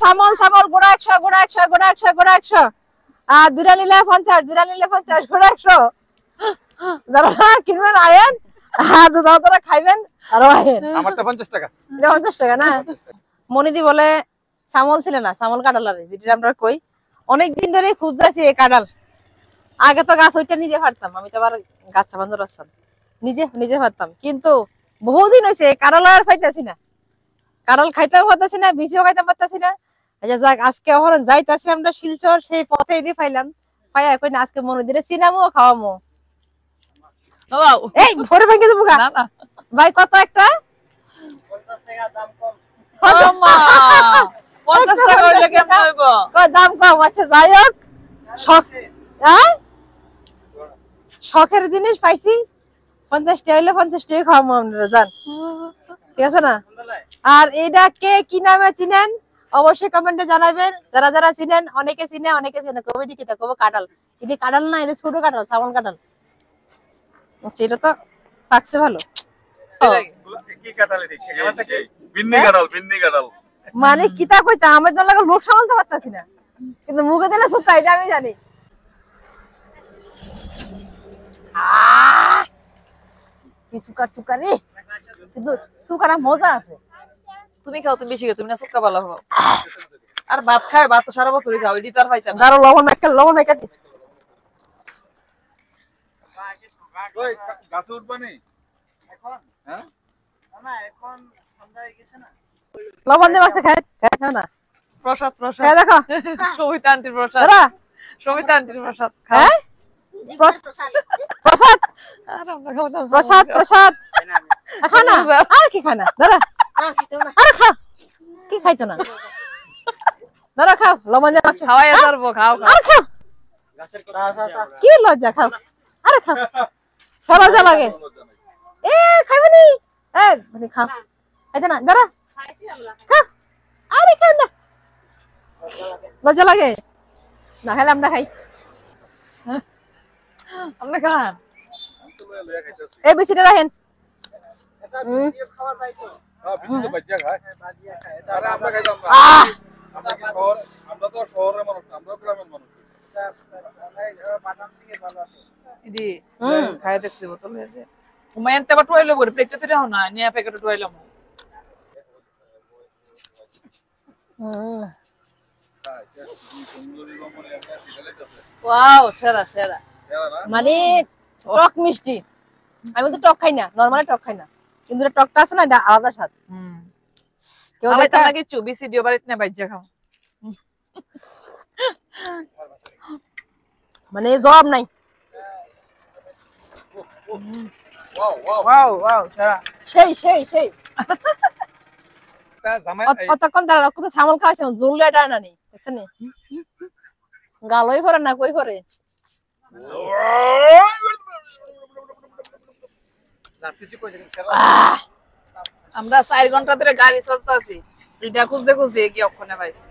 সামল সামল গোড়া 100 গোড়া 100 গোড়া 100 গোড়া 100 আর দুটা নিলে 50 দুটা নিলে 50 গোড়া 100 যারা কিনবেন আয়েন আর দুধ তোরা খাইবেন আর আয়েন আমারটা 50 টাকা 50 টাকা না মনিদি বলে সামল ছিল না সামল কাঁঠালারে যেটা আমরা কই অনেক দিন ধরে খুঁজতেছি এই কাঁঠাল আগে তো গাছ ওইটা নিজে ফাড়তাম আমি তো আবার গাছ চাপানো রাখতাম নিজে নিজে ফাড়তাম কিন্তু বহুদিন হয়েছে কাঁঠাল আর পাইতাছি না কাঁঠাল খাইতেও পারতাছি না বিচিও খাইতে পারতাছি না আচ্ছা যাক আজকে ওখানে যাইতাছি আমরা শিলচর সেই পথে এনে পাইলাম পাইয়া কই না আজকে মনে দিলে সিনামো খাওয়ামো এই ভরে ভেঙে দেবো না না ভাই কত একটা 50 টাকা দাম কম মা 50 টাকা হইলে কেমন হইব কত দাম কম আচ্ছা যাই হোক শখ হ্যাঁ শখের জিনিস পাইছি 50 টাকা হইলে 50 টাকা খাওয়ামো আমরা জান ঠিক আছে না আর এটা কে কি নামে চিনেন অবশ্যই কমেন্টে জানাবেন যারা যারা চিনেন অনেকে চিনে কমেডি কি তা কব কাঁঠাল এটা কাঁঠাল না এটা ছোট কাঁঠাল সামন কাঁঠাল আচ্ছা এটা তো পাকছে ভালো কি কাঁঠাল এটা সেখানে থেকে বিন্নি কাঁঠাল মানে কিতা কইতা আমার তো লাগা লোক সামলতে পারতাছি না কিন্তু মুখে দিলে সুতা এটা আমি জানি কি সুকার রে কিন্তু সুকারা মজা আছে তুমি খাও তুমি বেশি খাও তুমি না সুক্কা ভালো হও আর ভাত খায় ভাত তো সারা বছরই খাও এডি তো আর পাইতা না দাঁড়ো লবণ একটা দি ওই গাছে উঠবানি এখন হ্যাঁ না এখন সন্ধ্যা হয়ে গেছে না লবণ দিয়ে মাছে খায় না প্রসাদ খায় দেখো সবিতা আন্টির প্রসাদ দাঁড়া সবিতা আন্টির প্রসাদ হ্যাঁ প্রসাদ আর আমরা খাবো না প্রসাদ খানা আর কি খানা দাঁড়া আরে খা কি খাইতো না দাঁড়া খাও লবণ দিয়ে মাছে খাওয়াই যাবো খাও খাও আর খাও গাছের কথা কি লজ্জা খাও আরে খাও লজ্জা লাগে এ খাইবনি এ মানে খাও খাইতে না দাঁড়া খা আরে খাও না লজ্জা লাগে না খেলে আমরা খাই আমরা খান এই বেশিটা রাখেন এটা ভিডিও খাওয়া যায় তো হ্যাঁ বিশি তো বাজ্জা খায় বাজিয়া খায় এটা আরে আমরা খাইতাম না আমরা তো শহরের মানুষ আমরা গ্রামের মানুষ বাদাম থেকে ভালো আছে এডি খাই দেখতে বোতল হয়েছে উমায়নতে আবার টয়লো করে প্লেটটা তো দাও না নিয়া প্যাকেটে টয়লাম ওয়াও সেরা সেরা মানে টক মিষ্টি আমি তো টক খাই না নরমালি টক খাই না কিন্তু টকটা আছে না এটা আলাদা স্বাদ কেউ আমি তো দেখা নাকি চুবি সিডিও বাড়িতে না বাইজা খাও মানে জবাব নাই ওয়াও সেরা সেই তা জামাই অতক্ষণ তারা কত সামল খাওয়াইছে জুললে এটা না নেই দেখছেন গালই পরে না কই পরে আমরা 4 ঘন্টা ধরে গাড়ি চলতেছি এটা খুঁজতে খুঁজতে কি ওখানে পাইছি